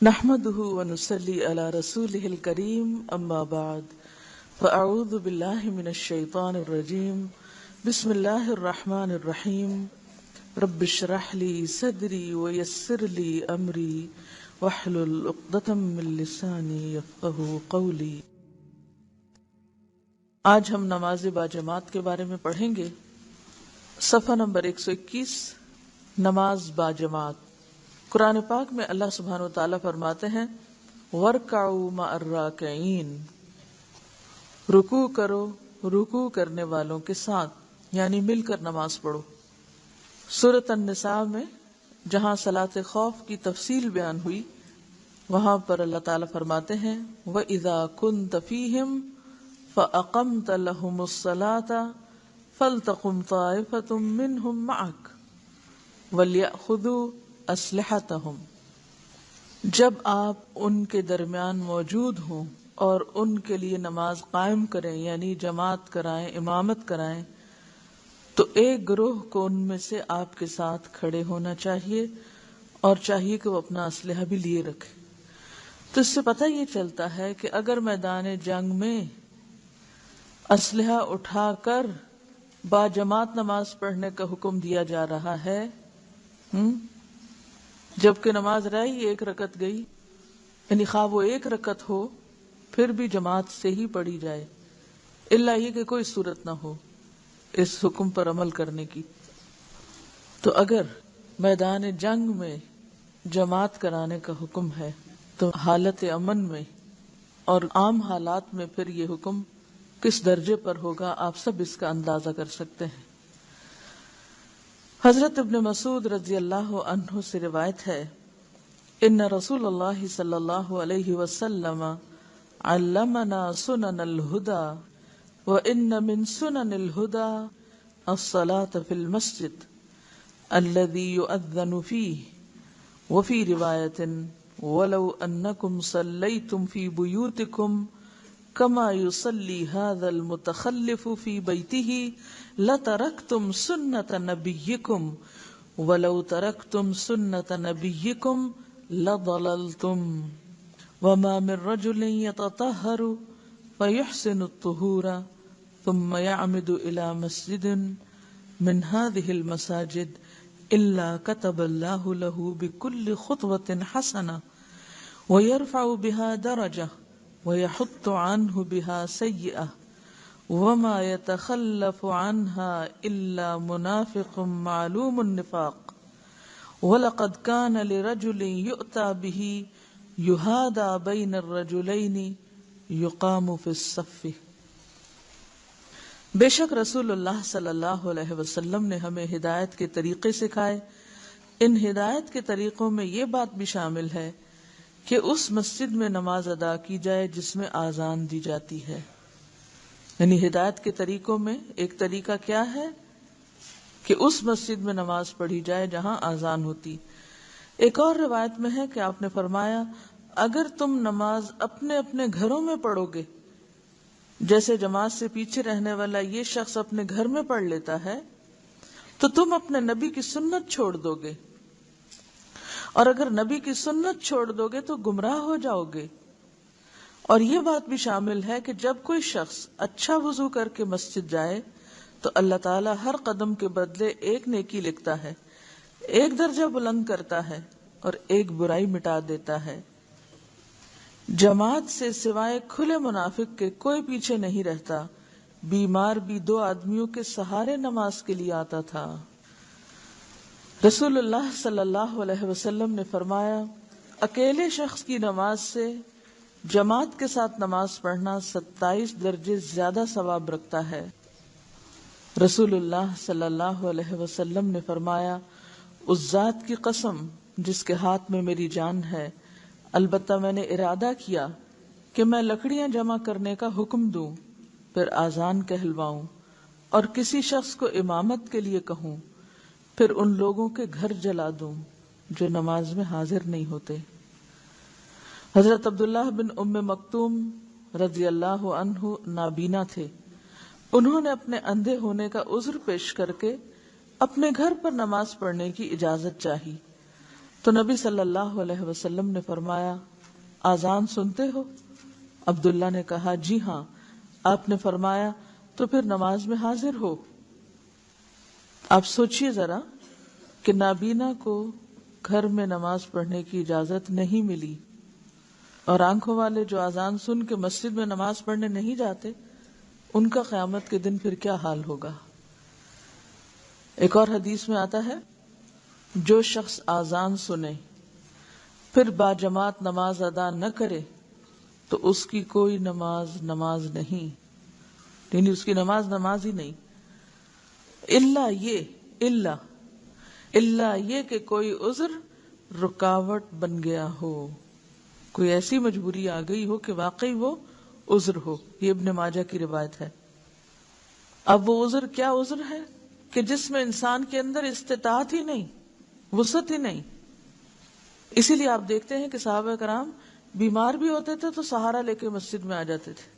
نحمده ونصلي على رسوله الكريم اما بعد فاعوذ بالله من الشيطان الرجيم بسم الله الرحمن الرحيم رب اشرح لي صدري ويسر لي امري واحلل عقدة من لساني يفقهوا قولي۔ آج ہم نماز باجماعت کے بارے میں پڑھیں گے۔ صفحہ نمبر 121، نماز باجماعت۔ قرآن پاک میں اللہ سبحانہ وتعالی فرماتے ہیں وَارْكَعُوا مَعَ الرَّاكِعِينَ، رکوع کرو رکوع کرنے والوں کے ساتھ، یعنی مل کر نماز پڑھو۔ سورۃ النساء میں جہاں صلاۃ خوف کی تفصیل بیان ہوئی، وہاں پر اللہ تعالیٰ فرماتے ہیں وَإِذَا كُنْتَ فِيهِمْ فَأَقَمْتَ لَهُمُ الصَّلَاةَ فَلْتَقُمْ طَائِفَةٌ مِّنْهُمْ مَعَكَ وَلْيَأْخُذُوا اسلحتہم، جب آپ ان کے درمیان موجود ہوں اور ان کے لیے نماز قائم کریں، یعنی جماعت کرائیں، امامت کرائیں، تو ایک گروہ کو ان میں سے آپ کے ساتھ کھڑے ہونا چاہیے اور چاہیے کہ وہ اپنا اسلحہ بھی لیے رکھے۔ تو اس سے پتہ یہ چلتا ہے کہ اگر میدان جنگ میں اسلحہ اٹھا کر باجماعت نماز پڑھنے کا حکم دیا جا رہا ہے، جبکہ نماز رہی ایک رکعت گئی، یعنی خواہ وہ ایک رکعت ہو پھر بھی جماعت سے ہی پڑھی جائے، الا یہ کہ کوئی صورت نہ ہو اس حکم پر عمل کرنے کی۔ تو اگر میدان جنگ میں جماعت کرانے کا حکم ہے تو حالت امن میں اور عام حالات میں پھر یہ حکم کس درجے پر ہوگا، آپ سب اس کا اندازہ کر سکتے ہیں۔ حضرت ابن مسعود رضی اللہ عنہ سے روایت ہے ان رسول اللہ صلی اللہ علیہ وسلم علمنا سنن الہدى وان من سنن الہدى الصلاة في المسجد الذي يؤذن فيه وفي رواية ولو انکم صلیتم في بیوتکم كما يصلي هذا المتخلف في بيته لتركتم سنة نبيكم ولو تركتم سنة نبيكم لضللتم وما من رجل يتطهر فيحسن الطهور ثم يعمد إلى مسجد من هذه المساجد إلا كتب الله له بكل خطوة حسنة ويرفع بها درجة ويحط عنه بها سيئة وما يتخلف عنها إلا منافق معلوم النفاق ولقد كان لرجل يؤتى به يهادى بين الرجلين يقام في الصف۔ بے شک رسول اللہ صلی اللہ علیہ وسلم نے ہمیں ہدایت کے طریقے سکھائے۔ ان ہدایت کے طریقوں میں یہ بات بھی شامل ہے کہ اس مسجد میں نماز ادا کی جائے جس میں آذان دی جاتی ہے۔ یعنی ہدایت کے طریقوں میں ایک طریقہ کیا ہے کہ اس مسجد میں نماز پڑھی جائے جہاں آذان ہوتی۔ ایک اور روایت میں ہے کہ آپ نے فرمایا اگر تم نماز اپنے اپنے گھروں میں پڑھو گے، جیسے جماعت سے پیچھے رہنے والا یہ شخص اپنے گھر میں پڑھ لیتا ہے، تو تم اپنے نبی کی سنت چھوڑ دو گے، اور اگر نبی کی سنت چھوڑ دو گے تو گمراہ ہو جاؤ گے۔ اور یہ بات بھی شامل ہے کہ جب کوئی شخص اچھا وضو کر کے مسجد جائے تو اللہ تعالیٰ ہر قدم کے بدلے ایک نیکی لکھتا ہے، ایک درجہ بلند کرتا ہے اور ایک برائی مٹا دیتا ہے۔ جماعت سے سوائے کھلے منافق کے کوئی پیچھے نہیں رہتا، بیمار بھی 2 آدمیوں کے سہارے نماز کے لیے آتا تھا۔ رسول اللہ صلی اللہ علیہ وسلم نے فرمایا اکیلے شخص کی نماز سے جماعت کے ساتھ نماز پڑھنا 27 درجے زیادہ ثواب رکھتا ہے۔ رسول اللہ صلی اللہ علیہ وسلم نے فرمایا اس ذات کی قسم جس کے ہاتھ میں میری جان ہے، البتہ میں نے ارادہ کیا کہ میں لکڑیاں جمع کرنے کا حکم دوں، پھر آذان کہلواؤں اور کسی شخص کو امامت کے لیے کہوں، پھر ان لوگوں کے گھر جلا دوں جو نماز میں حاضر نہیں ہوتے۔ حضرت عبداللہ بن ام مکتوم رضی اللہ عنہ نابینا تھے۔ انہوں نے اپنے اندھے ہونے کا عذر پیش کر کے اپنے گھر پر نماز پڑھنے کی اجازت چاہی۔ تو نبی صلی اللہ علیہ وسلم نے فرمایا آذان سنتے ہو؟ عبداللہ نے کہا جی ہاں۔ آپ نے فرمایا تو پھر نماز میں حاضر ہو۔ آپ سوچئے ذرا کہ نابینا کو گھر میں نماز پڑھنے کی اجازت نہیں ملی، اور آنکھوں والے جو اذان سن کے مسجد میں نماز پڑھنے نہیں جاتے، ان کا قیامت کے دن پھر کیا حال ہوگا۔ ایک اور حدیث میں آتا ہے جو شخص اذان سنے پھر باجماعت نماز ادا نہ کرے تو اس کی کوئی نماز نہیں، یعنی اس کی نماز ہی نہیں، الا یہ کہ کوئی عذر رکاوٹ بن گیا ہو، کوئی ایسی مجبوری آ گئی ہو کہ واقعی وہ عذر ہو۔ یہ ابن ماجہ کی روایت ہے۔ اب وہ عذر کیا عذر ہے کہ جس میں انسان کے اندر استطاعت ہی نہیں، وسعت ہی نہیں۔ اسی لیے آپ دیکھتے ہیں کہ صحابہ کرام بیمار بھی ہوتے تھے تو سہارا لے کے مسجد میں آ جاتے تھے۔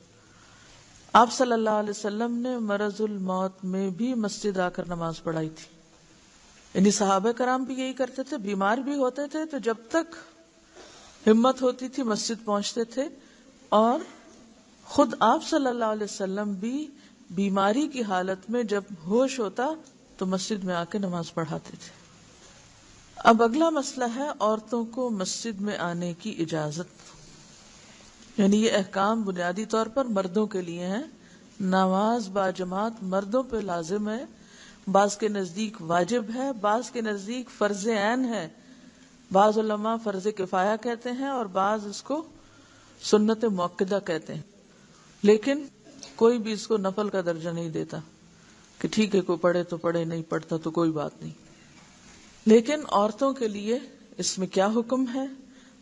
آپ صلی اللہ علیہ وسلم نے مرض الموت میں بھی مسجد آ کر نماز پڑھائی تھی، یعنی صحابہ کرام بھی یہی کرتے تھے، بیمار بھی ہوتے تھے تو جب تک ہمت ہوتی تھی مسجد پہنچتے تھے، اور خود آپ صلی اللہ علیہ وسلم بھی بیماری کی حالت میں جب ہوش ہوتا تو مسجد میں آ کے نماز پڑھاتے تھے۔ اب اگلا مسئلہ ہے عورتوں کو مسجد میں آنے کی اجازت، یعنی یہ احکام بنیادی طور پر مردوں کے لیے ہیں۔ نماز باجماعت مردوں پہ لازم ہے، بعض کے نزدیک واجب ہے، بعض کے نزدیک فرض عین ہے، بعض علماء فرض کفایہ کہتے ہیں اور بعض اس کو سنت مؤکدہ کہتے ہیں، لیکن کوئی بھی اس کو نفل کا درجہ نہیں دیتا کہ ٹھیک ہے کوئی پڑھے تو پڑھے، نہیں پڑھتا تو کوئی بات نہیں۔ لیکن عورتوں کے لیے اس میں کیا حکم ہے؟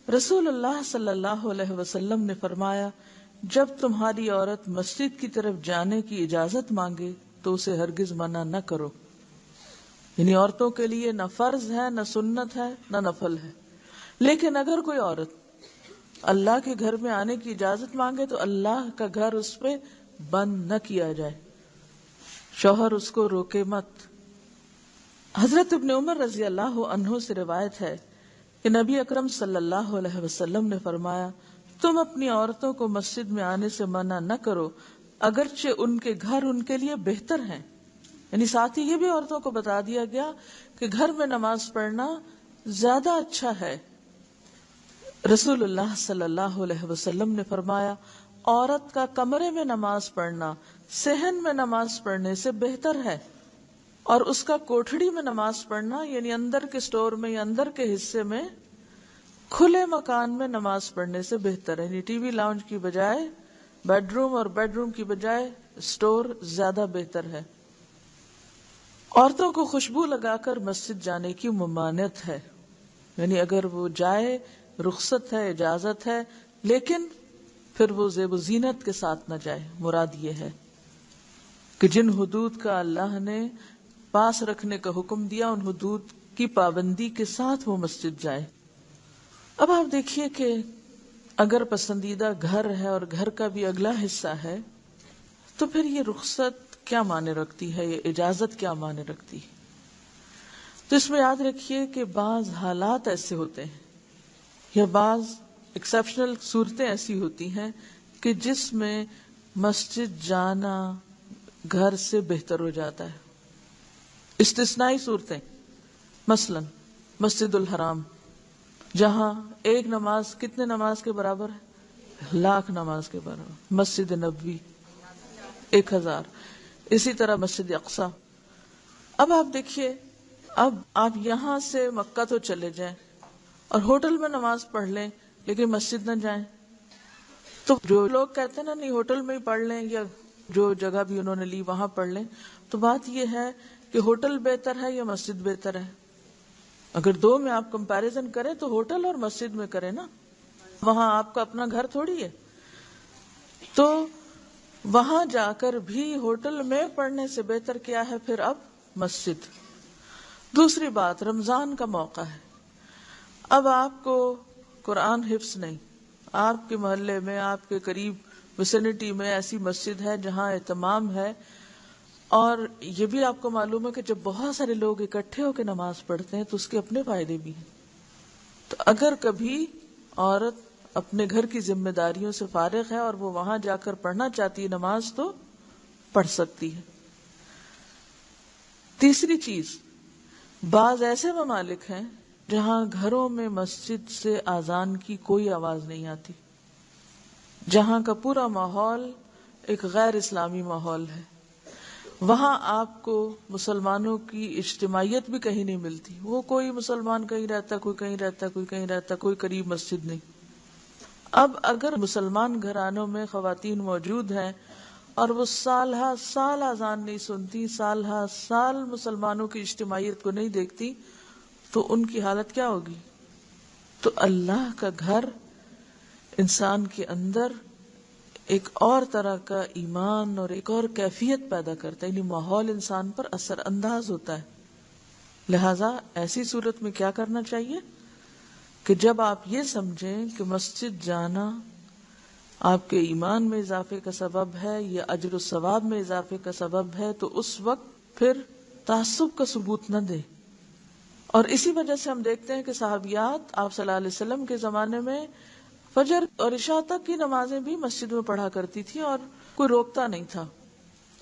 رسول اللہ صلی اللہ علیہ وسلم نے فرمایا جب تمہاری عورت مسجد کی طرف جانے کی اجازت مانگے تو اسے ہرگز منع نہ کرو، یعنی عورتوں کے لیے نہ فرض ہے، نہ سنت ہے، نہ نفل ہے۔ لیکن اگر کوئی عورت اللہ کے گھر میں آنے کی اجازت مانگے تو اللہ کا گھر اس پہ بند نہ کیا جائے، شوہر اس کو روکے مت۔ حضرت ابن عمر رضی اللہ عنہ سے روایت ہے کہ نبی اکرم صلی اللہ علیہ وسلم نے فرمایا تم اپنی عورتوں کو مسجد میں آنے سے منع نہ کرو اگرچہ ان کے گھر ان کے لیے بہتر ہیں، یعنی ساتھ ہی یہ بھی عورتوں کو بتا دیا گیا کہ گھر میں نماز پڑھنا زیادہ اچھا ہے۔ رسول اللہ صلی اللہ علیہ وسلم نے فرمایا عورت کا کمرے میں نماز پڑھنا صحن میں نماز پڑھنے سے بہتر ہے، اور اس کا کوٹھڑی میں نماز پڑھنا یعنی اندر کے سٹور میں یا اندر کے حصے میں کھلے مکان میں نماز پڑھنے سے بہتر ہے، یعنی ٹی وی لاؤنج کی بجائے بیڈ روم اور بیڈ روم کی بجائے سٹور زیادہ بہتر ہے۔ عورتوں کو خوشبو لگا کر مسجد جانے کی ممانعت ہے، یعنی اگر وہ جائے رخصت ہے، اجازت ہے، لیکن پھر وہ زیب و زینت کے ساتھ نہ جائے۔ مراد یہ ہے کہ جن حدود کا اللہ نے پاس رکھنے کا حکم دیا ان حدود کی پابندی کے ساتھ وہ مسجد جائے۔ اب آپ دیکھیے کہ اگر پسندیدہ گھر ہے اور گھر کا بھی اگلا حصہ ہے تو پھر یہ رخصت کیا معنی رکھتی ہے، یہ اجازت کیا معنی رکھتی ہے؟ تو اس میں یاد رکھیے کہ بعض حالات ایسے ہوتے ہیں یا بعض ایکسیپشنل صورتیں ایسی ہوتی ہیں کہ جس میں مسجد جانا گھر سے بہتر ہو جاتا ہے۔ استثنائی صورتیں، مثلا مسجد الحرام جہاں ایک نماز کتنے نماز کے برابر ہے؟ 1,00,000 نماز کے برابر۔ مسجد نبوی 1000، اسی طرح مسجد اقصی۔ اب آپ دیکھیے، اب آپ یہاں سے مکہ تو چلے جائیں اور ہوٹل میں نماز پڑھ لیں لیکن مسجد نہ جائیں، تو جو لوگ کہتے ہیں نا نہیں ہوٹل میں ہی پڑھ لیں یا جو جگہ بھی انہوں نے لی وہاں پڑھ لیں، تو بات یہ ہے کہ ہوٹل بہتر ہے یا مسجد بہتر ہے؟ اگر دو میں آپ کمپیریزن کریں تو ہوٹل اور مسجد میں کریں نا، وہاں آپ کا اپنا گھر تھوڑی ہے۔ تو وہاں جا کر بھی ہوٹل میں پڑھنے سے بہتر کیا ہے پھر اب؟ مسجد۔ دوسری بات، رمضان کا موقع ہے، اب آپ کو قرآن حفظ نہیں، آپ کے محلے میں آپ کے قریب وسینٹی میں ایسی مسجد ہے جہاں اہتمام ہے، اور یہ بھی آپ کو معلوم ہے کہ جب بہت سارے لوگ اکٹھے ہو کے نماز پڑھتے ہیں تو اس کے اپنے فائدے بھی ہیں۔ تو اگر کبھی عورت اپنے گھر کی ذمہ داریوں سے فارغ ہے اور وہ وہاں جا کر پڑھنا چاہتی ہے نماز تو پڑھ سکتی ہے. تیسری چیز، بعض ایسے ممالک ہیں جہاں گھروں میں مسجد سے اذان کی کوئی آواز نہیں آتی، جہاں کا پورا ماحول ایک غیر اسلامی ماحول ہے. وہاں آپ کو مسلمانوں کی اجتماعیت بھی کہیں نہیں ملتی. وہ کوئی مسلمان کہیں رہتا، کوئی کہیں رہتا، کوئی کہیں رہتا، کوئی قریب مسجد نہیں. اب اگر مسلمان گھرانوں میں خواتین موجود ہیں اور وہ سال ہا سال اذان نہیں سنتی، سال ہا سال مسلمانوں کی اجتماعیت کو نہیں دیکھتی، تو ان کی حالت کیا ہوگی؟ تو اللہ کا گھر انسان کے اندر ایک اور طرح کا ایمان اور ایک اور کیفیت پیدا کرتا ہے، یعنی ماحول انسان پر اثر انداز ہوتا ہے. لہذا ایسی صورت میں کیا کرنا چاہیے کہ جب آپ یہ سمجھیں کہ مسجد جانا آپ کے ایمان میں اضافے کا سبب ہے یا اجر و ثواب میں اضافے کا سبب ہے، تو اس وقت پھر تعصب کا ثبوت نہ دے. اور اسی وجہ سے ہم دیکھتے ہیں کہ صحابیات آپ صلی اللہ علیہ وسلم کے زمانے میں فجر اور عشاء تک کی نمازیں بھی مسجد میں پڑھا کرتی تھی اور کوئی روکتا نہیں تھا.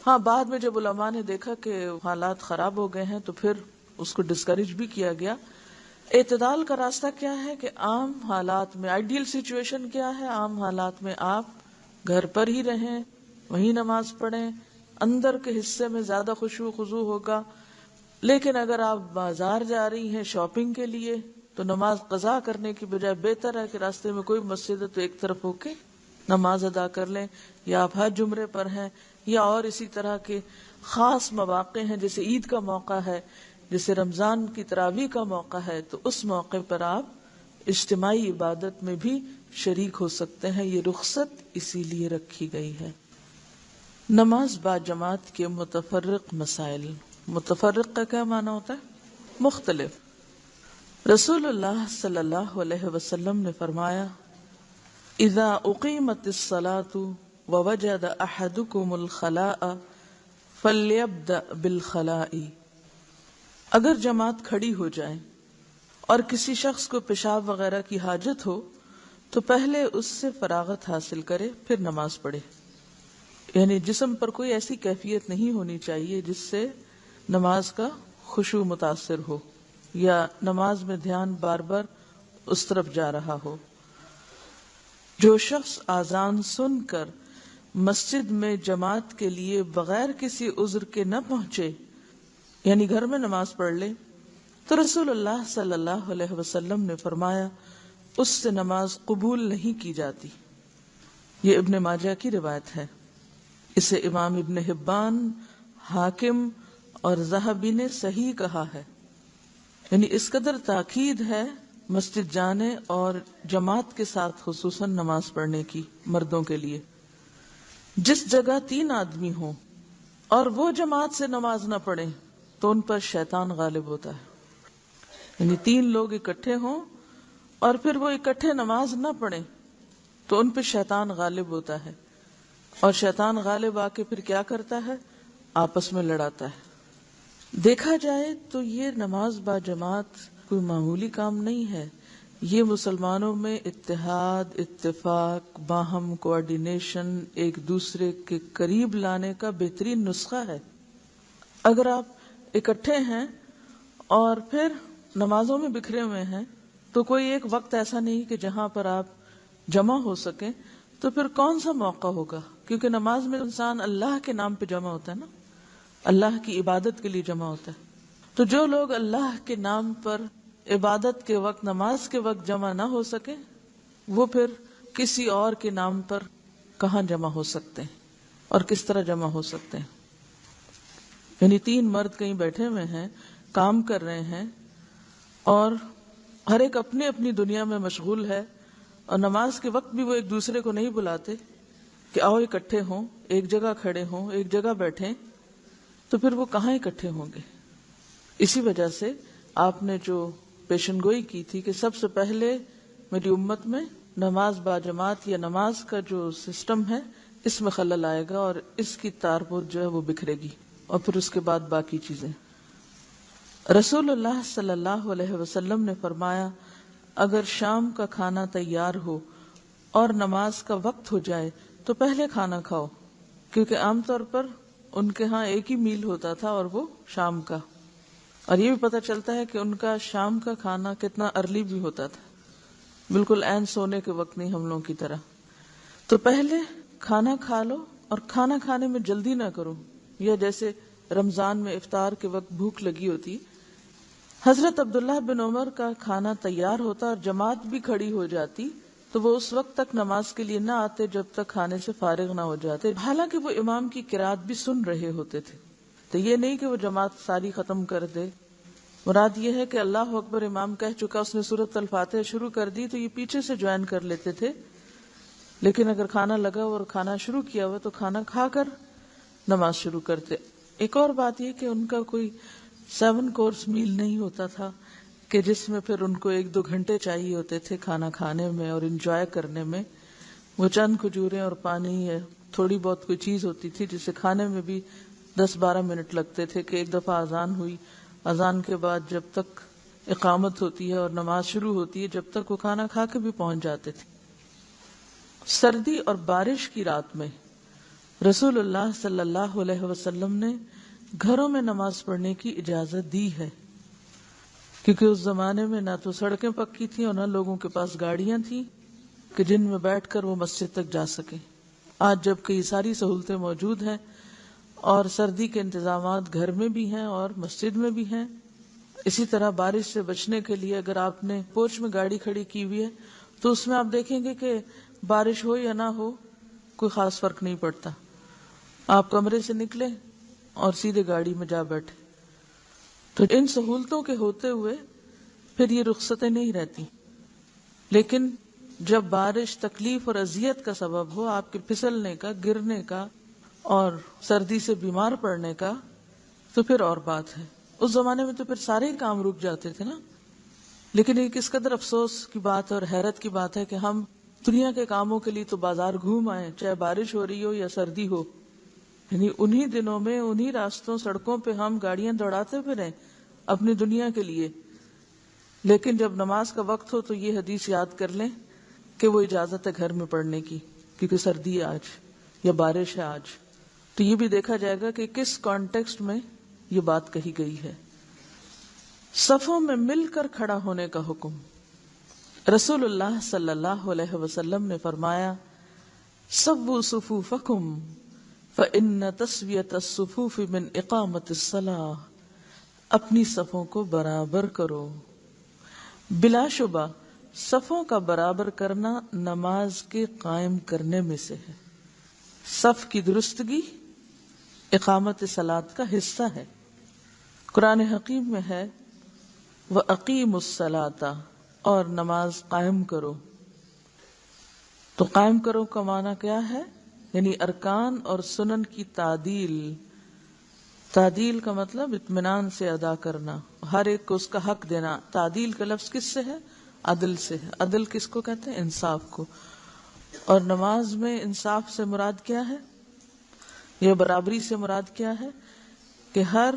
ہاں، بعد میں جب علماء نے دیکھا کہ حالات خراب ہو گئے ہیں تو پھر اس کو ڈسکریج بھی کیا گیا. اعتدال کا راستہ کیا ہے کہ عام حالات میں آئیڈیل سچویشن کیا ہے؟ عام حالات میں آپ گھر پر ہی رہیں، وہیں نماز پڑھیں، اندر کے حصے میں زیادہ خشوع خضوع ہوگا. لیکن اگر آپ بازار جا رہی ہیں شاپنگ کے لیے تو نماز قضا کرنے کی بجائے بہتر ہے کہ راستے میں کوئی مسجد ہے تو ایک طرف ہو کے نماز ادا کر لیں. یا آپ حج عمرے پر ہیں یا اور اسی طرح کے خاص مواقع ہیں، جیسے عید کا موقع ہے، جیسے رمضان کی تراویح کا موقع ہے، تو اس موقع پر آپ اجتماعی عبادت میں بھی شریک ہو سکتے ہیں. یہ رخصت اسی لیے رکھی گئی ہے. نماز با جماعت کے متفرق مسائل. متفرق کا کیا معنی ہوتا ہے؟ مختلف. رسول اللہ صلی اللہ علیہ وسلم نے فرمایا، اذا اقیمت الصلاة ووجد احدکم الخلاء فلیبدأ بالخلاء. اگر جماعت کھڑی ہو جائے اور کسی شخص کو پیشاب وغیرہ کی حاجت ہو تو پہلے اس سے فراغت حاصل کرے، پھر نماز پڑھے. یعنی جسم پر کوئی ایسی کیفیت نہیں ہونی چاہیے جس سے نماز کا خشوع متاثر ہو یا نماز میں دھیان بار بار اس طرف جا رہا ہو. جو شخص اذان سن کر مسجد میں جماعت کے لیے بغیر کسی عذر کے نہ پہنچے، یعنی گھر میں نماز پڑھ لے، تو رسول اللہ صلی اللہ علیہ وسلم نے فرمایا اس سے نماز قبول نہیں کی جاتی. یہ ابن ماجہ کی روایت ہے. اسے امام ابن حبان، حاکم اور ذہبی نے صحیح کہا ہے. یعنی اس قدر تاکید ہے مسجد جانے اور جماعت کے ساتھ خصوصاً نماز پڑھنے کی مردوں کے لیے. جس جگہ 3 آدمی ہوں اور وہ جماعت سے نماز نہ پڑھیں تو ان پر شیطان غالب ہوتا ہے. یعنی 3 لوگ اکٹھے ہوں اور پھر وہ اکٹھے نماز نہ پڑھیں تو ان پہ شیطان غالب ہوتا ہے، اور شیطان غالب آ کے پھر کیا کرتا ہے؟ آپس میں لڑاتا ہے. دیکھا جائے تو یہ نماز با جماعت کوئی معمولی کام نہیں ہے. یہ مسلمانوں میں اتحاد، اتفاق، باہم کوآرڈینیشن، ایک دوسرے کے قریب لانے کا بہترین نسخہ ہے. اگر آپ اکٹھے ہیں اور پھر نمازوں میں بکھرے ہوئے ہیں تو کوئی ایک وقت ایسا نہیں کہ جہاں پر آپ جمع ہو سکیں، تو پھر کون سا موقع ہوگا؟ کیونکہ نماز میں انسان اللہ کے نام پہ جمع ہوتا ہے نا، اللہ کی عبادت کے لیے جمع ہوتا ہے. تو جو لوگ اللہ کے نام پر عبادت کے وقت، نماز کے وقت جمع نہ ہو سکے، وہ پھر کسی اور کے نام پر کہاں جمع ہو سکتے ہیں اور کس طرح جمع ہو سکتے ہیں؟ یعنی 3 مرد کہیں بیٹھے ہوئے ہیں، کام کر رہے ہیں اور ہر ایک اپنی اپنی دنیا میں مشغول ہے، اور نماز کے وقت بھی وہ ایک دوسرے کو نہیں بلاتے کہ آؤ اکٹھے ہوں، ایک جگہ کھڑے ہوں، ایک جگہ بیٹھیں، تو پھر وہ کہاں اکٹھے ہوں گے؟ اسی وجہ سے آپ نے جو پیشن گوئی کی تھی کہ سب سے پہلے میری امت میں نماز با جماعت یا نماز کا جو سسٹم ہے اس میں خلل آئے گا اور اس کی تاربوت جو ہے وہ بکھرے گی، اور پھر اس کے بعد باقی چیزیں. رسول اللہ صلی اللہ علیہ وسلم نے فرمایا، اگر شام کا کھانا تیار ہو اور نماز کا وقت ہو جائے تو پہلے کھانا کھاؤ، کیونکہ عام طور پر ان کے ہاں ایک ہی میل ہوتا تھا اور وہ شام کا. اور یہ بھی پتہ چلتا ہے کہ ان کا شام کا کھانا کتنا ارلی بھی ہوتا تھا، بالکل عین سونے کے وقت نہیں ہم لوگوں کی طرح. تو پہلے کھانا کھا لو، اور کھانا کھانے میں جلدی نہ کرو، یا جیسے رمضان میں افطار کے وقت بھوک لگی ہوتی، حضرت عبداللہ بن عمر کا کھانا تیار ہوتا اور جماعت بھی کھڑی ہو جاتی تو وہ اس وقت تک نماز کے لیے نہ آتے جب تک کھانے سے فارغ نہ ہو جاتے، حالانکہ وہ امام کی قرات بھی سن رہے ہوتے تھے. تو یہ نہیں کہ وہ جماعت ساری ختم کر دے، مراد یہ ہے کہ اللہ اکبر امام کہہ چکا، اس نے سورۃ الفاتحہ شروع کر دی تو یہ پیچھے سے جوائن کر لیتے تھے. لیکن اگر کھانا لگا اور کھانا شروع کیا ہوا تو کھانا کھا کر نماز شروع کرتے. ایک اور بات یہ کہ ان کا کوئی 7 کورس میل نہیں ہوتا تھا کہ جس میں پھر ان کو 1-2 گھنٹے چاہیے ہوتے تھے کھانا کھانے میں اور انجوائے کرنے میں. وہ چند کھجوریں اور پانی ہے، تھوڑی بہت کوئی چیز ہوتی تھی جسے کھانے میں بھی 10-12 منٹ لگتے تھے. کہ ایک دفعہ اذان ہوئی، اذان کے بعد جب تک اقامت ہوتی ہے اور نماز شروع ہوتی ہے جب تک وہ کھانا کھا کے بھی پہنچ جاتے تھے. سردی اور بارش کی رات میں رسول اللہ صلی اللہ علیہ وسلم نے گھروں میں نماز پڑھنے کی اجازت دی ہے، کیونکہ اس زمانے میں نہ تو سڑکیں پکی تھیں اور نہ لوگوں کے پاس گاڑیاں تھیں کہ جن میں بیٹھ کر وہ مسجد تک جا سکیں. آج جب کہ یہ ساری سہولتیں موجود ہیں اور سردی کے انتظامات گھر میں بھی ہیں اور مسجد میں بھی ہیں. اسی طرح بارش سے بچنے کے لیے اگر آپ نے پورچ میں گاڑی کھڑی کی ہوئی ہے تو اس میں آپ دیکھیں گے کہ بارش ہو یا نہ ہو کوئی خاص فرق نہیں پڑتا. آپ کمرے سے نکلے اور سیدھے گاڑی میں جا بیٹھے. تو ان سہولتوں کے ہوتے ہوئے پھر یہ رخصتیں نہیں رہتی. لیکن جب بارش تکلیف اور اذیت کا سبب ہو، آپ کے پھسلنے کا، گرنے کا اور سردی سے بیمار پڑنے کا، تو پھر اور بات ہے. اس زمانے میں تو پھر سارے ہی کام رک جاتے تھے نا. لیکن یہ کس قدر افسوس کی بات اور حیرت کی بات ہے کہ ہم دنیا کے کاموں کے لیے تو بازار گھوم آئے، چاہے بارش ہو رہی ہو یا سردی ہو. یعنی انہی دنوں میں انہی راستوں سڑکوں پہ ہم گاڑیاں دوڑاتے پھریں اپنی دنیا کے لیے. لیکن جب نماز کا وقت ہو تو یہ حدیث یاد کر لیں کہ وہ اجازت ہے گھر میں پڑھنے کی، کیونکہ سردی ہے آج یا بارش ہے آج. تو یہ بھی دیکھا جائے گا کہ کس کانٹیکسٹ میں یہ بات کہی گئی ہے. صفوں میں مل کر کھڑا ہونے کا حکم. رسول اللہ صلی اللہ علیہ وسلم نے فرمایا، سووا صفوفکم فإن تسویۃ الصفوف من اقامت الصلاۃ. اپنی صفوں کو برابر کرو. بلا شبہ صفوں کا برابر کرنا نماز کے قائم کرنے میں سے ہے. صف کی درستگی اقامت صلاۃ کا حصہ ہے. قرآن حکیم میں ہے وَأَقِیمُوا الصَّلَاةَ، اور نماز قائم کرو. تو قائم کرو کا معنی کیا ہے؟ یعنی ارکان اور سنن کی تعدیل. تعدیل کا مطلب اطمینان سے ادا کرنا، ہر ایک کو اس کا حق دینا. تعدیل کا لفظ کس سے ہے؟ عدل سے ہے. عدل کس کو کہتے ہیں؟ انصاف کو. اور نماز میں انصاف سے مراد کیا ہے؟ یہ برابری سے مراد کیا ہے؟ کہ ہر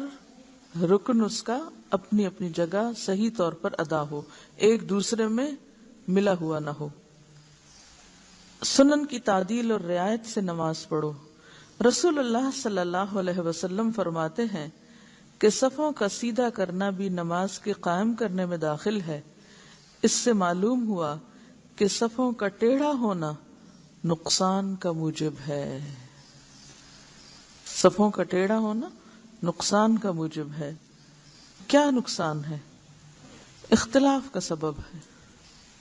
رکن اس کا اپنی اپنی جگہ صحیح طور پر ادا ہو، ایک دوسرے میں ملا ہوا نہ ہو. سنن کی تعدیل اور رعایت سے نماز پڑھو. رسول اللہ صلی اللہ علیہ وسلم فرماتے ہیں کہ صفوں کا سیدھا کرنا بھی نماز کے قائم کرنے میں داخل ہے. اس سے معلوم ہوا کہ صفوں کا ٹیڑھا ہونا نقصان کا موجب ہے. صفوں کا ٹیڑھا ہونا نقصان کا موجب ہے. کیا نقصان ہے؟ اختلاف کا سبب ہے.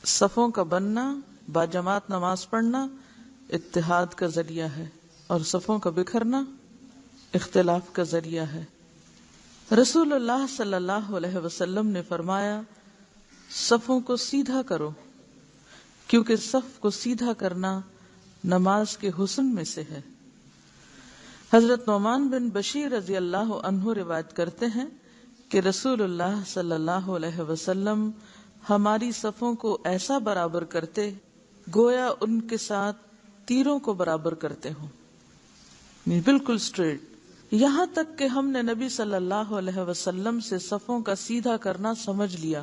صفوں کا بننا، باجماعت نماز پڑھنا اتحاد کا ذریعہ ہے، اور صفوں کا بکھرنا اختلاف کا ذریعہ ہے. رسول اللہ صلی اللہ علیہ وسلم نے فرمایا، صفوں کو سیدھا کرو، کیونکہ صف کو سیدھا کرنا نماز کے حسن میں سے ہے. حضرت نعمان بن بشیر رضی اللہ عنہ روایت کرتے ہیں کہ رسول اللہ صلی اللہ علیہ وسلم ہماری صفوں کو ایسا برابر کرتے گویا ان کے ساتھ تیروں کو برابر کرتے ہوں، بالکل سٹریٹ. یہاں تک کہ ہم نے نبی صلی اللہ علیہ وسلم سے صفوں کا سیدھا کرنا سمجھ لیا.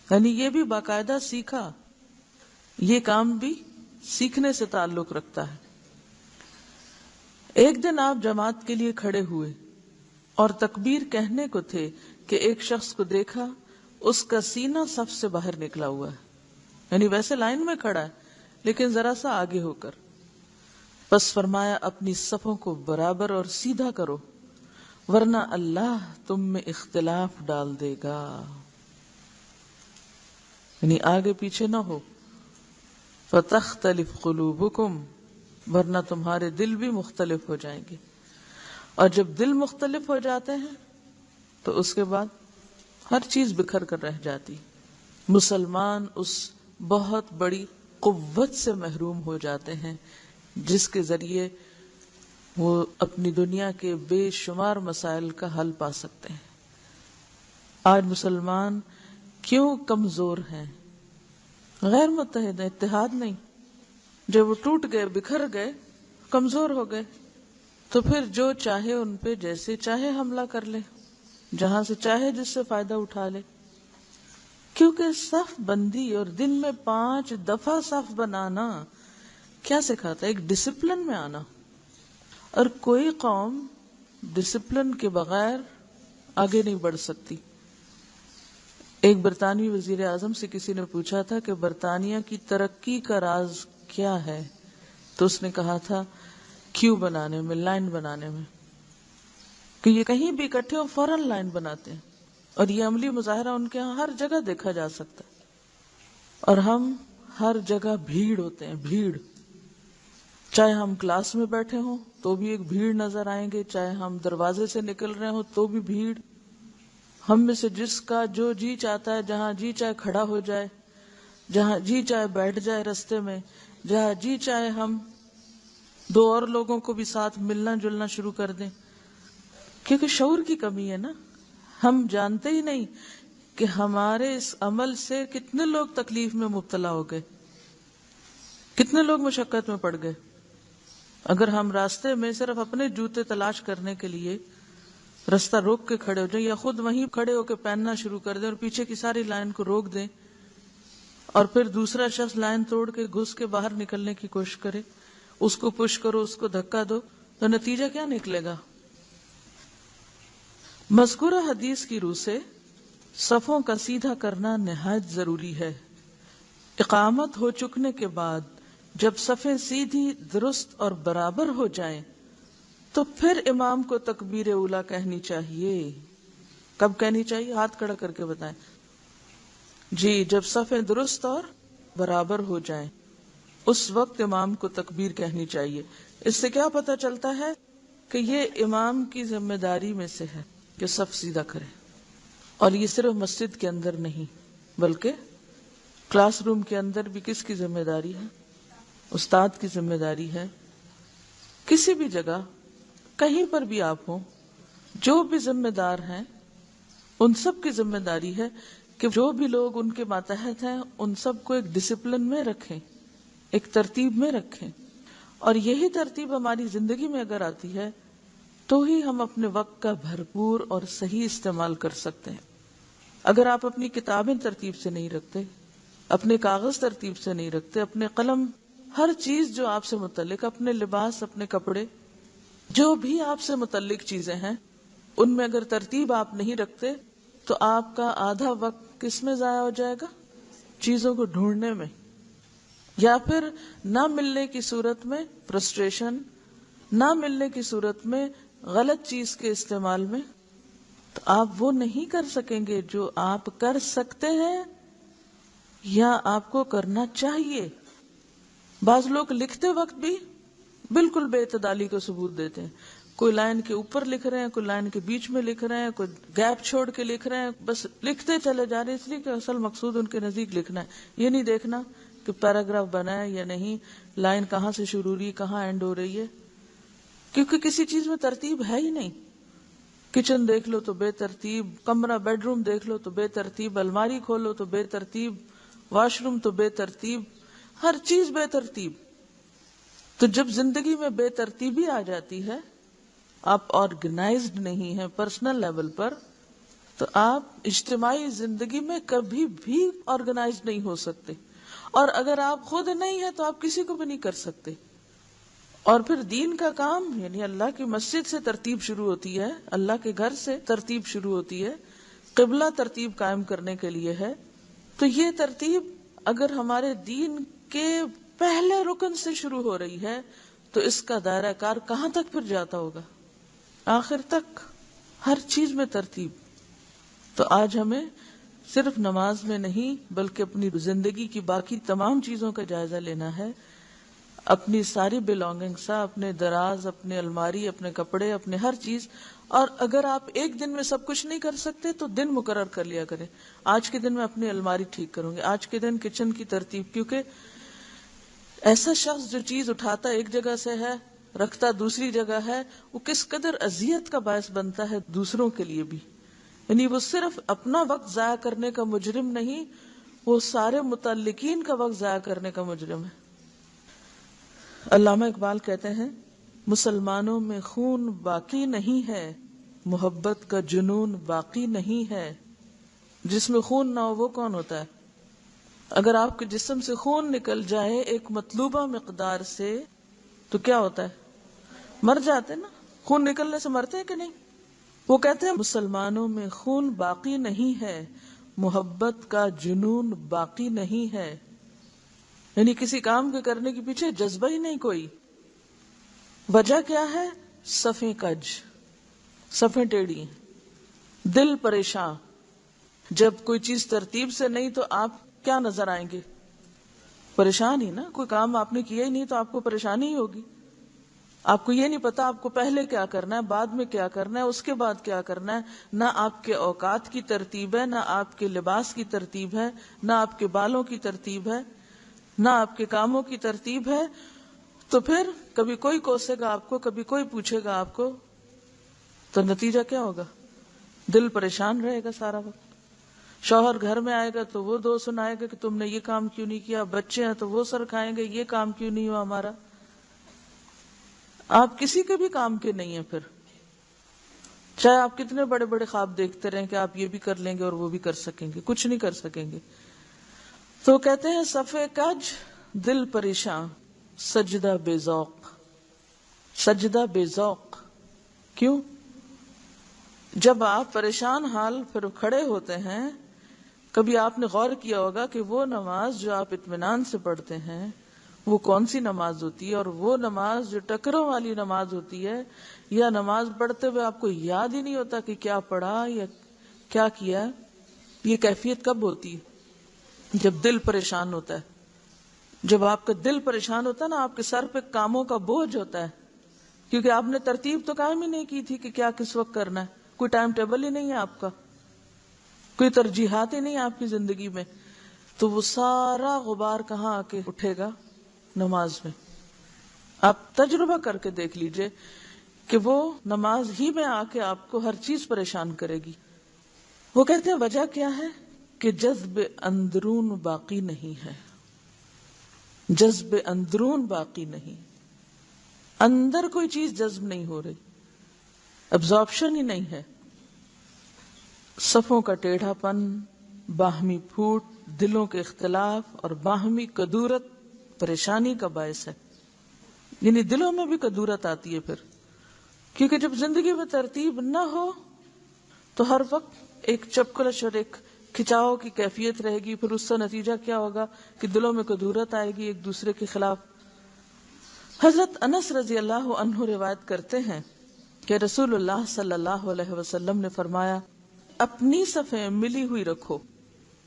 یعنی یہ بھی باقاعدہ سیکھا، یہ کام بھی سیکھنے سے تعلق رکھتا ہے۔ ایک دن آپ جماعت کے لیے کھڑے ہوئے اور تکبیر کہنے کو تھے کہ ایک شخص کو دیکھا، اس کا سینہ صف سے باہر نکلا ہوا ہے، یعنی ویسے لائن میں کھڑا ہے لیکن ذرا سا آگے ہو کر۔ پس فرمایا اپنی صفوں کو برابر اور سیدھا کرو ورنہ اللہ تم میں اختلاف ڈال دے گا، یعنی آگے پیچھے نہ ہو۔ فَتَخْتَلِفْ قُلُوبُكُمْ، ورنہ تمہارے دل بھی مختلف ہو جائیں گے، اور جب دل مختلف ہو جاتے ہیں تو اس کے بعد ہر چیز بکھر کر رہ جاتی۔ مسلمان اس بہت بڑی قوت سے محروم ہو جاتے ہیں جس کے ذریعے وہ اپنی دنیا کے بے شمار مسائل کا حل پا سکتے ہیں۔ آج مسلمان کیوں کمزور ہیں؟ غیر متحد ہیں، اتحاد نہیں۔ جب وہ ٹوٹ گئے، بکھر گئے، کمزور ہو گئے، تو پھر جو چاہے ان پہ جیسے چاہے حملہ کر لے، جہاں سے چاہے جس سے فائدہ اٹھا لے، کیونکہ صف بندی اور دن میں 5 دفعہ صف بنانا کیا سکھاتا ہے؟ ایک ڈسپلن میں آنا۔ اور کوئی قوم ڈسپلن کے بغیر آگے نہیں بڑھ سکتی۔ ایک برطانوی وزیر اعظم سے کسی نے پوچھا تھا کہ برطانیہ کی ترقی کا راز کیا ہے، تو اس نے کہا تھا کیو بنانے میں، لائن بنانے میں، کہ یہ کہیں بھی اکٹھے ہو فوراً لائن بناتے ہیں، اور یہ عملی مظاہرہ ان کے ہاں ہر جگہ دیکھا جا سکتا ہے۔ اور ہم ہر جگہ بھیڑ ہوتے ہیں، بھیڑ، چاہے ہم کلاس میں بیٹھے ہوں تو بھی ایک بھیڑ نظر آئیں گے، چاہے ہم دروازے سے نکل رہے ہوں تو بھی بھیڑ۔ ہم میں سے جس کا جو جی چاہتا ہے جہاں جی چاہے کھڑا ہو جائے، جہاں جی چاہے بیٹھ جائے رستے میں، جہاں جی چاہے ہم 2 اور لوگوں کو بھی ساتھ ملنا جلنا شروع کر دیں، کیونکہ شعور کی کمی ہے نا۔ ہم جانتے ہی نہیں کہ ہمارے اس عمل سے کتنے لوگ تکلیف میں مبتلا ہو گئے، کتنے لوگ مشقت میں پڑ گئے۔ اگر ہم راستے میں صرف اپنے جوتے تلاش کرنے کے لیے راستہ روک کے کھڑے ہو جائیں، یا خود وہیں کھڑے ہو کے پہننا شروع کر دیں اور پیچھے کی ساری لائن کو روک دیں، اور پھر دوسرا شخص لائن توڑ کے گھس کے باہر نکلنے کی کوشش کرے، اس کو پش کرو، اس کو دھکا دو، تو نتیجہ کیا نکلے گا؟ مذکورہ حدیث کی روح سے صفوں کا سیدھا کرنا نہایت ضروری ہے۔ اقامت ہو چکنے کے بعد جب صفیں سیدھی، درست اور برابر ہو جائیں تو پھر امام کو تکبیر اولیٰ کہنی چاہیے۔ کب کہنی چاہیے؟ ہاتھ کھڑا کر کے بتائیں۔ جی، جب صفیں درست اور برابر ہو جائیں اس وقت امام کو تکبیر کہنی چاہیے۔ اس سے کیا پتہ چلتا ہے کہ یہ امام کی ذمہ داری میں سے ہے کہ صف سیدھا کرے، اور یہ صرف مسجد کے اندر نہیں بلکہ کلاس روم کے اندر بھی کس کی ذمہ داری ہے؟ استاد کی ذمہ داری ہے۔ کسی بھی جگہ کہیں پر بھی آپ ہوں، جو بھی ذمہ دار ہیں ان سب کی ذمہ داری ہے کہ جو بھی لوگ ان کے ماتحت ہیں ان سب کو ایک ڈسپلن میں رکھیں، ایک ترتیب میں رکھیں۔ اور یہی ترتیب ہماری زندگی میں اگر آتی ہے تو ہی ہم اپنے وقت کا بھرپور اور صحیح استعمال کر سکتے ہیں۔ اگر آپ اپنی کتابیں ترتیب سے نہیں رکھتے، اپنے کاغذ ترتیب سے نہیں رکھتے، اپنے قلم، ہر چیز جو آپ سے متعلق، اپنے لباس، اپنے کپڑے، جو بھی آپ سے متعلق چیزیں ہیں، ان میں اگر ترتیب آپ نہیں رکھتے تو آپ کا آدھا وقت کس میں ضائع ہو جائے گا؟ چیزوں کو ڈھونڈنے میں، یا پھر نہ ملنے کی صورت میں فرسٹریشن، نہ ملنے کی صورت میں غلط چیز کے استعمال میں۔ تو آپ وہ نہیں کر سکیں گے جو آپ کر سکتے ہیں یا آپ کو کرنا چاہیے۔ بعض لوگ لکھتے وقت بھی بالکل بے اعتدالی کا ثبوت دیتے ہیں، کوئی لائن کے اوپر لکھ رہے ہیں، کوئی لائن کے بیچ میں لکھ رہے ہیں، کوئی گیپ چھوڑ کے لکھ رہے ہیں، بس لکھتے چلے جا رہے ہیں، اس لیے کہ اصل مقصود ان کے نزدیک لکھنا ہے، یہ نہیں دیکھنا کہ پیراگراف بنا ہے یا نہیں، لائن کہاں سے شروع ہو رہی ہے، کہاں اینڈ ہو رہی ہے، کیونکہ کسی چیز میں ترتیب ہے ہی نہیں۔ کچن دیکھ لو تو بے ترتیب، کمرہ بیڈ روم دیکھ لو تو بے ترتیب، الماری کھولو تو بے ترتیب، واش روم تو بے ترتیب، ہر چیز بے ترتیب۔ تو جب زندگی میں بے ترتیبی آ جاتی ہے، آپ آرگنائزڈ نہیں ہیں پرسنل لیول پر، تو آپ اجتماعی زندگی میں کبھی بھی آرگنائز نہیں ہو سکتے، اور اگر آپ خود نہیں ہیں تو آپ کسی کو بھی نہیں کر سکتے۔ اور پھر دین کا کام یعنی اللہ کی مسجد سے ترتیب شروع ہوتی ہے، اللہ کے گھر سے ترتیب شروع ہوتی ہے، قبلہ ترتیب قائم کرنے کے لیے ہے۔ تو یہ ترتیب اگر ہمارے دین کے پہلے رکن سے شروع ہو رہی ہے تو اس کا دائرہ کار کہاں تک پھر جاتا ہوگا؟ آخر تک، ہر چیز میں ترتیب۔ تو آج ہمیں صرف نماز میں نہیں بلکہ اپنی زندگی کی باقی تمام چیزوں کا جائزہ لینا ہے، اپنی ساری بلانگنگس، اپنے دراز، اپنے الماری، اپنے کپڑے، اپنے ہر چیز۔ اور اگر آپ ایک دن میں سب کچھ نہیں کر سکتے تو دن مقرر کر لیا کریں، آج کے دن میں اپنی الماری ٹھیک کروں گی، آج کے دن کچن کی ترتیب۔ کیونکہ ایسا شخص جو چیز اٹھاتا ایک جگہ سے ہے رکھتا دوسری جگہ ہے، وہ کس قدر اذیت کا باعث بنتا ہے دوسروں کے لیے بھی۔ یعنی وہ صرف اپنا وقت ضائع کرنے کا مجرم نہیں، وہ سارے متعلقین کا وقت ضائع کرنے کا مجرم ہے۔ علامہ اقبال کہتے ہیں، مسلمانوں میں خون باقی نہیں ہے، محبت کا جنون باقی نہیں ہے۔ جس میں خون نہ ہو وہ کون ہوتا ہے؟ اگر آپ کے جسم سے خون نکل جائے ایک مطلوبہ مقدار سے تو کیا ہوتا ہے؟ مر جاتے نا، خون نکلنے سے مرتے ہیں کہ نہیں؟ وہ کہتے ہیں مسلمانوں میں خون باقی نہیں ہے، محبت کا جنون باقی نہیں ہے۔ یعنی کسی کام کے کرنے کے پیچھے جذبہ ہی نہیں کوئی۔ وجہ کیا ہے؟ صفیں کج، صفیں ٹیڑھی، دل پریشان۔ جب کوئی چیز ترتیب سے نہیں تو آپ کیا نظر آئیں گے؟ پریشان ہی نا۔ کوئی کام آپ نے کیا ہی نہیں تو آپ کو پریشانی ہی ہوگی۔ آپ کو یہ نہیں پتا آپ کو پہلے کیا کرنا ہے، بعد میں کیا کرنا ہے، اس کے بعد کیا کرنا ہے۔ نہ آپ کے اوقات کی ترتیب ہے، نہ آپ کے لباس کی ترتیب ہے، نہ آپ کے بالوں کی ترتیب ہے، نہ آپ کے کاموں کی ترتیب ہے۔ تو پھر کبھی کوئی کوسے گا آپ کو، کبھی کوئی پوچھے گا آپ کو، تو نتیجہ کیا ہوگا؟ دل پریشان رہے گا سارا وقت۔ شوہر گھر میں آئے گا تو وہ دو سنائے گا کہ تم نے یہ کام کیوں نہیں کیا، بچے ہیں تو وہ سر کھائیں گے یہ کام کیوں نہیں ہوا ہمارا۔ آپ کسی کے بھی کام کے نہیں ہیں پھر، چاہے آپ کتنے بڑے بڑے خواب دیکھتے رہیں کہ آپ یہ بھی کر لیں گے اور وہ بھی کر سکیں گے، کچھ نہیں کر سکیں گے۔ تو کہتے ہیں صفے کج دل پریشان، سجدہ بے ذوق، سجدہ بے ذوق۔ کیوں؟ جب آپ پریشان حال پھر کھڑے ہوتے ہیں، کبھی آپ نے غور کیا ہوگا کہ وہ نماز جو آپ اطمینان سے پڑھتے ہیں وہ کون سی نماز ہوتی ہے، اور وہ نماز جو ٹکروں والی نماز ہوتی ہے، یا نماز پڑھتے ہوئے آپ کو یاد ہی نہیں ہوتا کہ کیا پڑھا یا کیا کیا۔ یہ کیفیت کب ہوتی ہے؟ جب دل پریشان ہوتا ہے۔ جب آپ کا دل پریشان ہوتا ہے نا، آپ کے سر پہ کاموں کا بوجھ ہوتا ہے، کیونکہ آپ نے ترتیب تو قائم ہی نہیں کی تھی کہ کیا کس وقت کرنا ہے، کوئی ٹائم ٹیبل ہی نہیں ہے آپ کا، کوئی ترجیحات ہی نہیں ہے آپ کی زندگی میں۔ تو وہ سارا غبار کہاں آ کے اٹھے گا؟ نماز میں۔ آپ تجربہ کر کے دیکھ لیجئے کہ وہ نماز ہی میں آ کے آپ کو ہر چیز پریشان کرے گی۔ وہ کہتے ہیں وجہ کیا ہے کہ جذب اندرون باقی نہیں ہے، جذب اندرون باقی نہیں، اندر کوئی چیز جذب نہیں ہو رہی، ابزارپشن ہی نہیں ہے۔ صفوں کا ٹیڑھا پن، باہمی پھوٹ، دلوں کے اختلاف اور باہمی کدورت پریشانی کا باعث ہے۔ یعنی دلوں میں بھی کدورت آتی ہے پھر، کیونکہ جب زندگی میں ترتیب نہ ہو تو ہر وقت ایک چپکلش اور ایک کھچاؤ کی کیفیت رہے گی۔ پھر اس کا نتیجہ کیا ہوگا کہ دلوں میں کدورت آئے گی ایک دوسرے کے خلاف۔ حضرت انس رضی اللہ عنہ روایت کرتے ہیں کہ رسول اللہ صلی اللہ علیہ وسلم نے فرمایا، اپنی صفیں ملی ہوئی رکھو،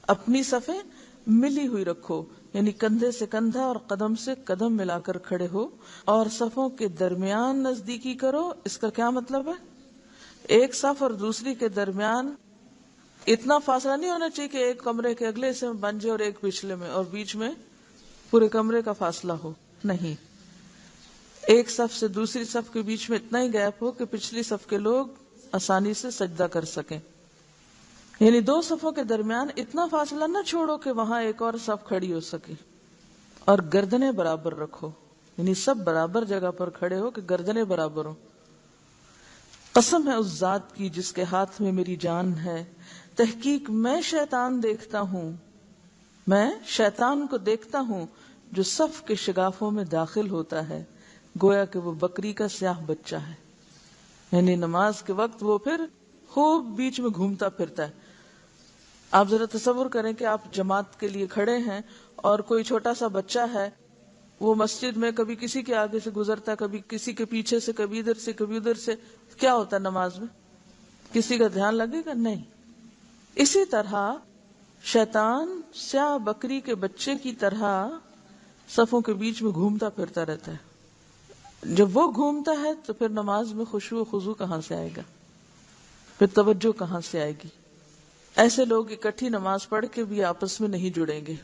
اپنی صفیں ملی ہوئی رکھو، یعنی کندھے سے کندھا اور قدم سے قدم ملا کر کھڑے ہو، اور صفوں کے درمیان نزدیکی کرو۔ اس کا کیا مطلب ہے؟ ایک صف اور دوسری کے درمیان اتنا فاصلہ نہیں ہونا چاہیے کہ ایک کمرے کے اگلے سے بن جائے اور ایک پچھلے میں، اور بیچ میں پورے کمرے کا فاصلہ ہو، نہیں۔ ایک صف سے دوسری صف کے بیچ میں اتنا ہی گیپ ہو کہ پچھلی صف کے لوگ آسانی سے سجدہ کر سکیں۔ یعنی دو صفوں کے درمیان اتنا فاصلہ نہ چھوڑو کہ وہاں ایک اور صف کھڑی ہو سکے، اور گردنیں برابر رکھو، یعنی سب برابر جگہ پر کھڑے ہو کہ گردنیں برابر ہو۔ قسم ہے اس ذات کی جس کے ہاتھ میں میری جان ہے، تحقیق میں شیطان دیکھتا ہوں، میں شیطان کو دیکھتا ہوں جو صف کے شگافوں میں داخل ہوتا ہے، گویا کہ وہ بکری کا سیاہ بچہ ہے. یعنی نماز کے وقت وہ پھر خوب بیچ میں گھومتا پھرتا ہے. آپ ذرا تصور کریں کہ آپ جماعت کے لیے کھڑے ہیں اور کوئی چھوٹا سا بچہ ہے، وہ مسجد میں کبھی کسی کے آگے سے گزرتا، کبھی کسی کے پیچھے سے، کبھی ادھر سے کبھی ادھر سے. کیا ہوتا ہے نماز میں؟ کسی کا دھیان لگے گا؟ نہیں. اسی طرح شیطان سیاہ بکری کے بچے کی طرح صفوں کے بیچ میں گھومتا پھرتا رہتا ہے. جب وہ گھومتا ہے تو پھر نماز میں خشوع و خضوع کہاں سے آئے گا؟ پھر توجہ کہاں سے آئے گی؟ ایسے لوگ اکٹھی نماز پڑھ کے بھی آپس میں نہیں جڑیں گے.